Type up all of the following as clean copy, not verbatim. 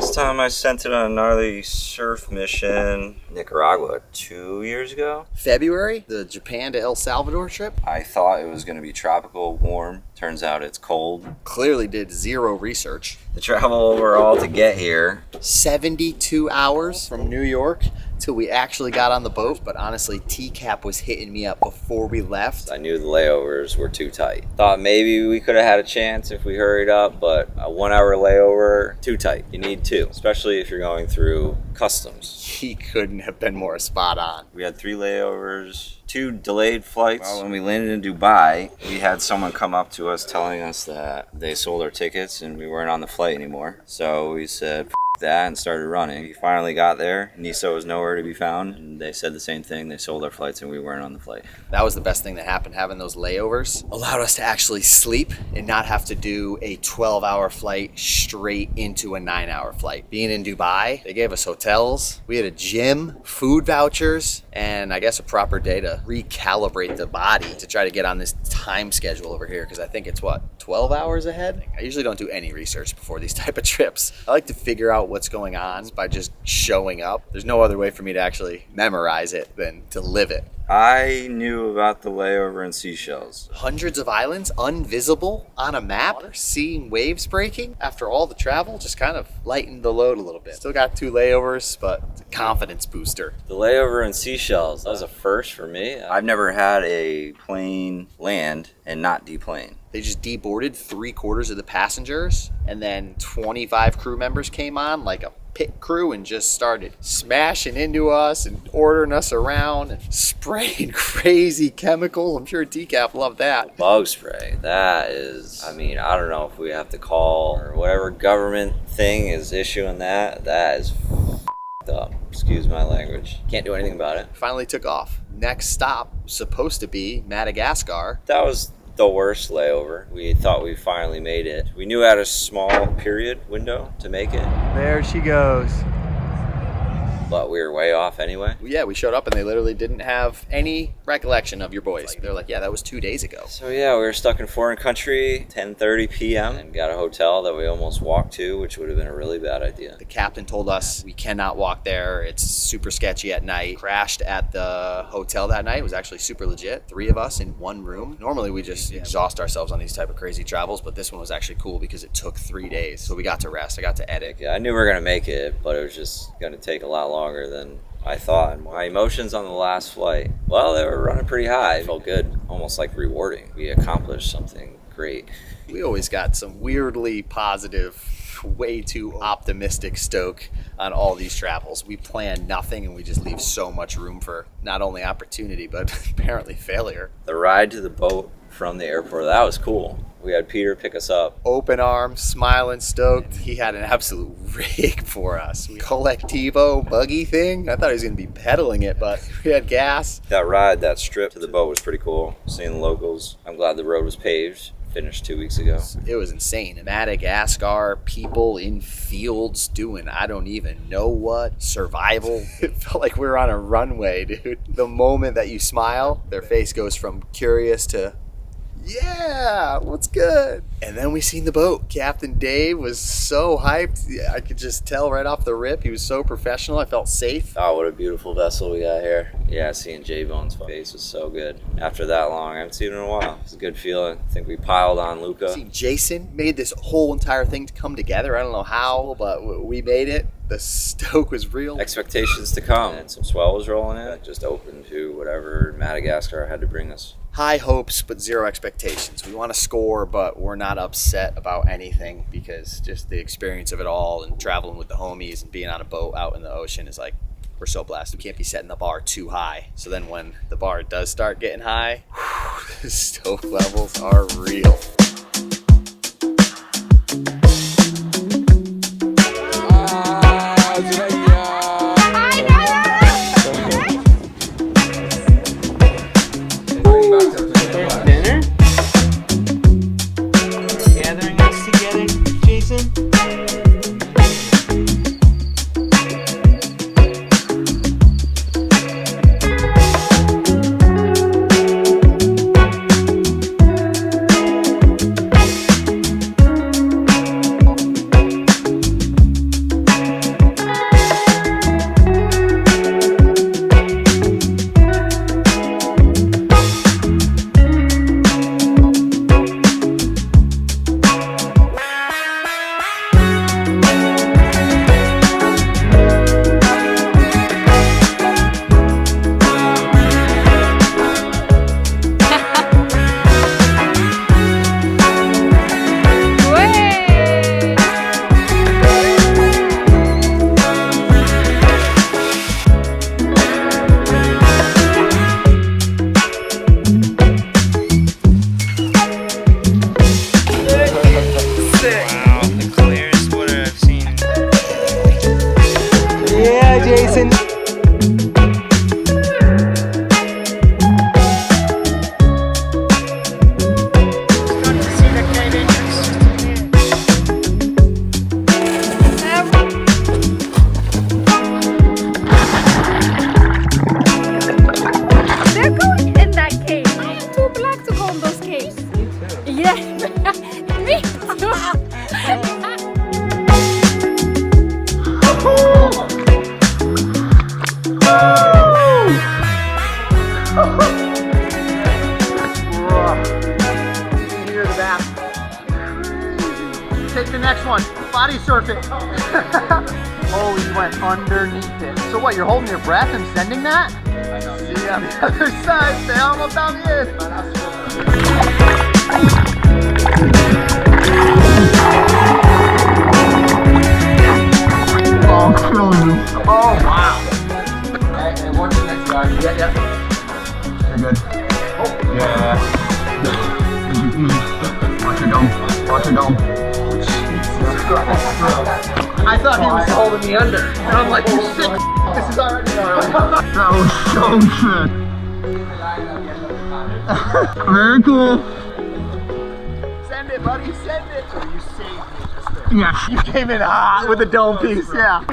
Last time I sent it on a gnarly surf mission, Nicaragua, 2 years ago. February, the Japan to El Salvador trip. I thought it was going to be tropical, warm. Turns out it's cold. Clearly did zero research. The travel overall to get here. 72 hours from New York till we actually got on the boat. But honestly, TCAP was hitting me up before we left. I knew the layovers were too tight. Thought maybe we could have had a chance if we hurried up, but a 1 hour layover, too tight. You need two, especially if you're going through customs. He couldn't have been more spot on. We had 3 layovers, 2 delayed flights. Well, when we landed in Dubai, we had someone come up to us telling us that they sold our tickets and we weren't on the flight anymore. So we said, F that, and started running. We finally got there. Nisa was nowhere to be found, and they said the same thing. They sold our flights and we weren't on the flight. That was the best thing that happened. Having those layovers allowed us to actually sleep and not have to do a 12-hour flight straight into a 9-hour flight. Being in Dubai, they gave us hotels. We had a gym, food vouchers, and I guess a proper day to recalibrate the body to try to get on this time schedule over here, because I think it's, what, 12 hours ahead? I usually don't do any research before these type of trips. I like to figure out what's going on by just showing up. There's no other way for me to actually memorize it than to live it. I knew about the layover in Seychelles. Hundreds of islands, invisible on a map, seeing waves breaking. After all the travel, just kind of lightened the load a little bit. Still got 2 layovers, but it's a confidence booster. The layover in Seychelles, that was a first for me. I've never had a plane land and not deplane. They just deboarded 3/4 of the passengers, and then 25 crew members came on like a pit crew and just started smashing into us and ordering us around and spraying crazy chemicals. I'm sure TCAP loved that. Bug spray, that is, I mean, I don't know if we have to call or whatever government thing is issuing that. That is f***ed up. Excuse my language. Can't do anything about it. Finally took off. Next stop supposed to be Madagascar. That was the worst layover. We thought we finally made it. We knew we had a small period window to make it. There she goes. But we were way off anyway. Yeah, we showed up and they literally didn't have any recollection of your boys. They're like, yeah, that was 2 days ago. So yeah, we were stuck in foreign country, 10:30 p.m. and got a hotel that we almost walked to, which would have been a really bad idea. The captain told us we cannot walk there. It's super sketchy at night. Crashed at the hotel that night. It was actually super legit. 3 of us in 1 room. Normally we just exhaust ourselves on these type of crazy travels, but this one was actually cool because it took 3 days. So we got to rest. I got to edit. Yeah, I knew we were gonna make it, but it was just gonna take a lot longer than I thought. And my emotions on the last flight, well, they were running pretty high. It felt good, almost like rewarding. We accomplished something great. We always got some weirdly positive, way too optimistic Stoke on all these travels. We plan nothing and we just leave so much room for not only opportunity, but apparently failure. The ride to the boat from the airport, that was cool. We had Peter pick us up. Open arms, smiling, stoked. He had an absolute rig for us. Collectivo buggy thing. I thought he was going to be pedaling it, but we had gas. That ride, that strip to the boat was pretty cool. Seeing the locals. I'm glad the road was paved. Finished 2 weeks ago. It was insane. Madagascar, people in fields doing I don't even know what. Survival. It felt like we were on a runway, dude. The moment that you smile, their face goes from curious to yeah, what's good? And then we seen the boat. Captain Dave was so hyped. I could just tell right off the rip. He was so professional. I felt safe. Oh, what a beautiful vessel we got here. Yeah, seeing J-Bone's face was so good. After that long, I haven't seen him in a while. It's a good feeling. I think we piled on Luca. See, Jason made this whole entire thing to come together. I don't know how, but we made it. The stoke was real. Expectations to come. And some swell was rolling in. Just open to whatever Madagascar had to bring us. High hopes, but zero expectations. We want to score, but we're not upset about anything because just the experience of it all and traveling with the homies and being on a boat out in the ocean is like, we're so blessed. We can't be setting the bar too high. So then when the bar does start getting high, the stoke levels are real. body surf it. Oh, he went underneath it. So what, you're holding your breath and sending that? I know. See you on the other side, stay almost down the end. Oh, killing me. Oh, wow. And watch the next guy. Yeah. Very good. Oh. Yeah. Watch your dome. Watch your dome. I thought he was holding me under. And I'm like, you sick. This is already gnarly. That was so sick. Very cool. Send it, buddy. Send it. So you saved me just there. Yeah. You came in hot with the dome piece. Yeah.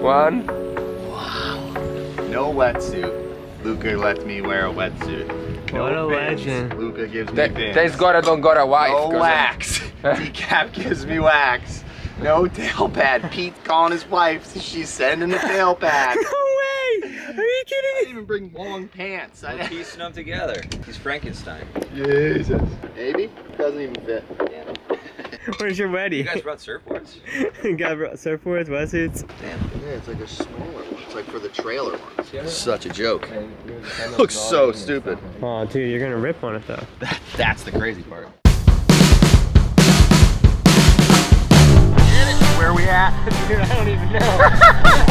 One. Wow. No wetsuit. Luca lets me wear a wetsuit. No What a fins. legend. Luca gives me fins. Thanks God I don't got a wife. No wax. Decap gives me wax. No tail pad. Pete's calling his wife. She's sending the tail pad. No way! Are you kidding I me? didn't even bring long pants. We're piecing them together. He's Frankenstein. Jesus. Maybe? Doesn't even fit. Damn. Where's your wedding? You guys brought surfboards? You got surfboards, wetsuits. Damn. Yeah, it's like a smaller one. It's like for the trailer ones. Such a joke. Looks so stupid. Oh, dude, you're gonna rip on it though. That's the crazy part. Where are we at? Dude, I don't even know.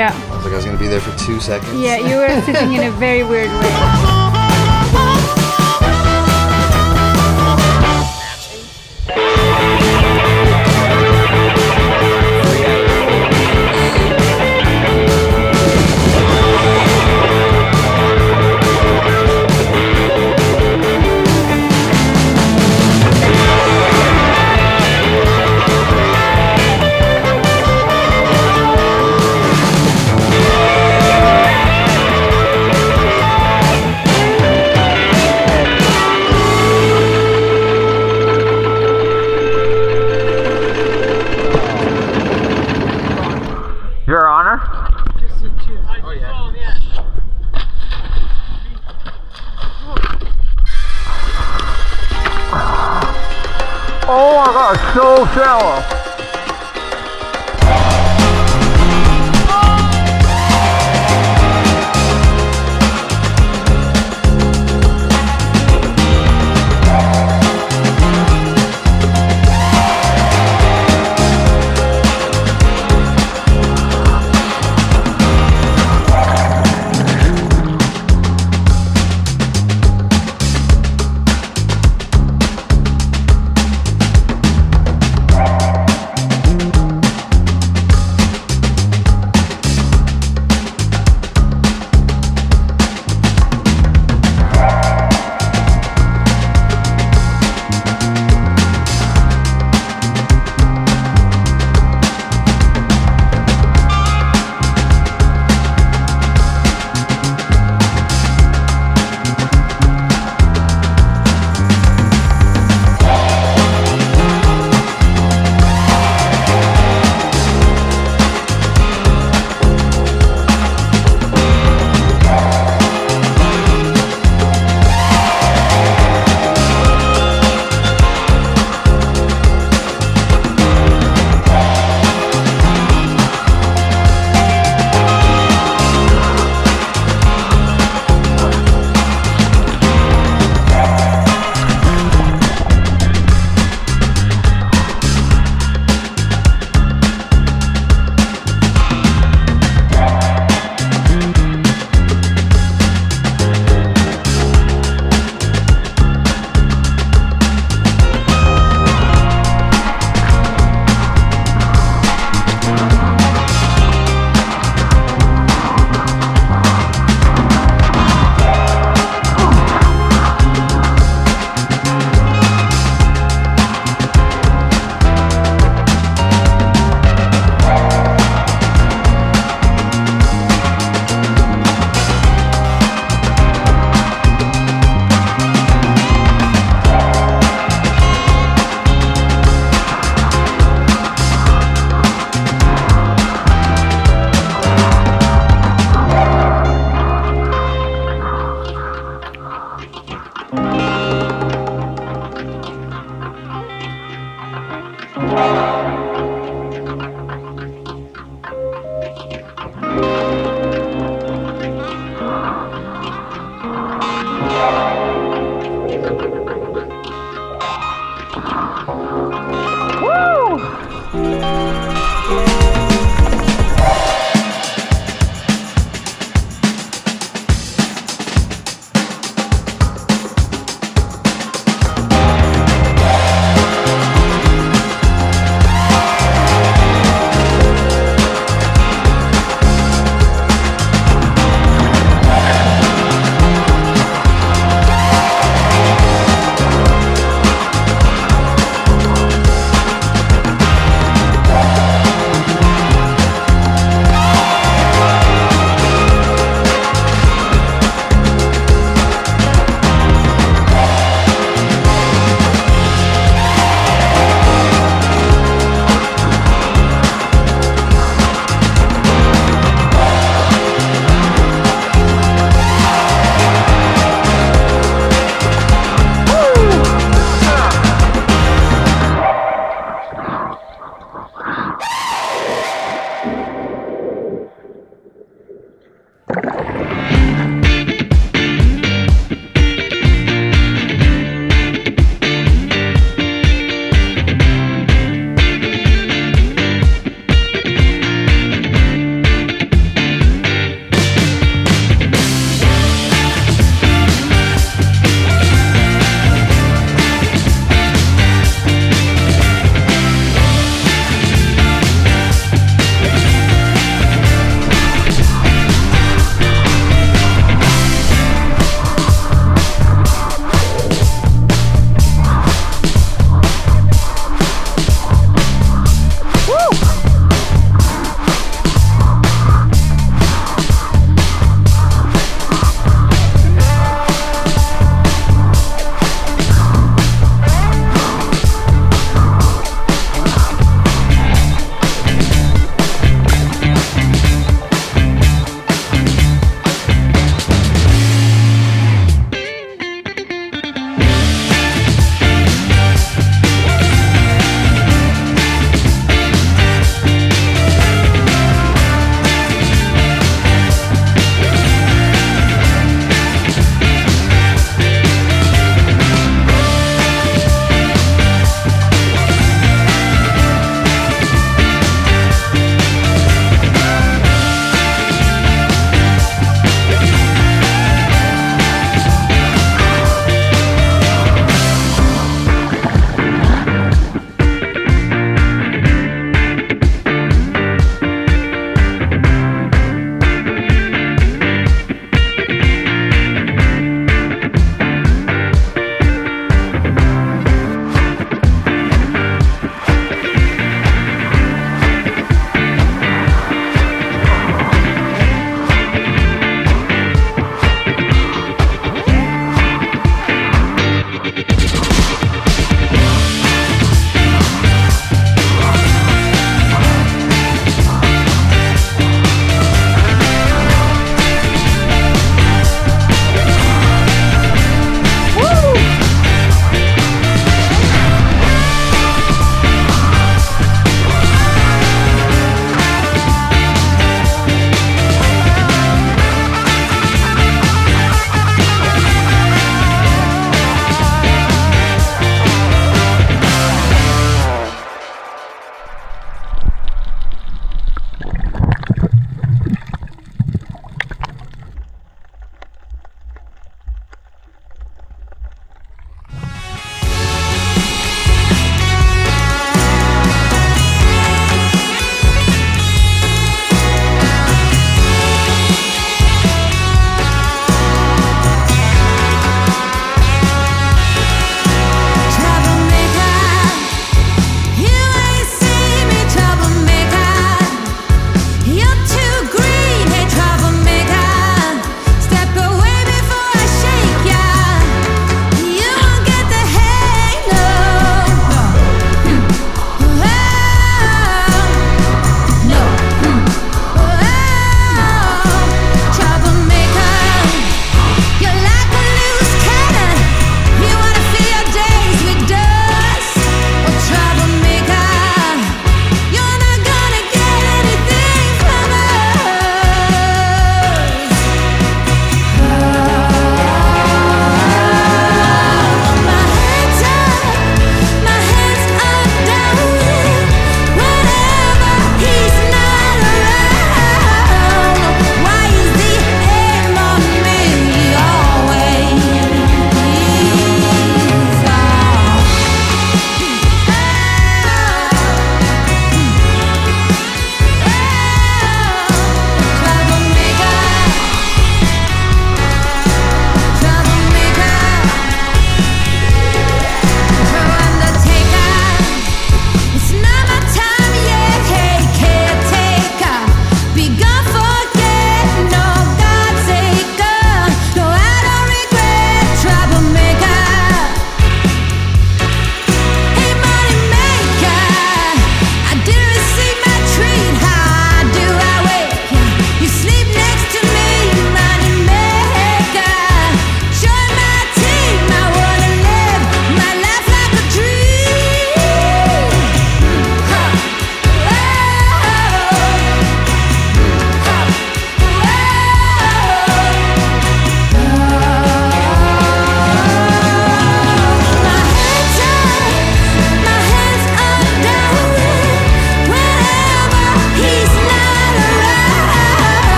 Yeah. I was like I was gonna be there for 2 seconds. Yeah, you were sitting in a very weird way. Your Honor? Oh my god, so shallow.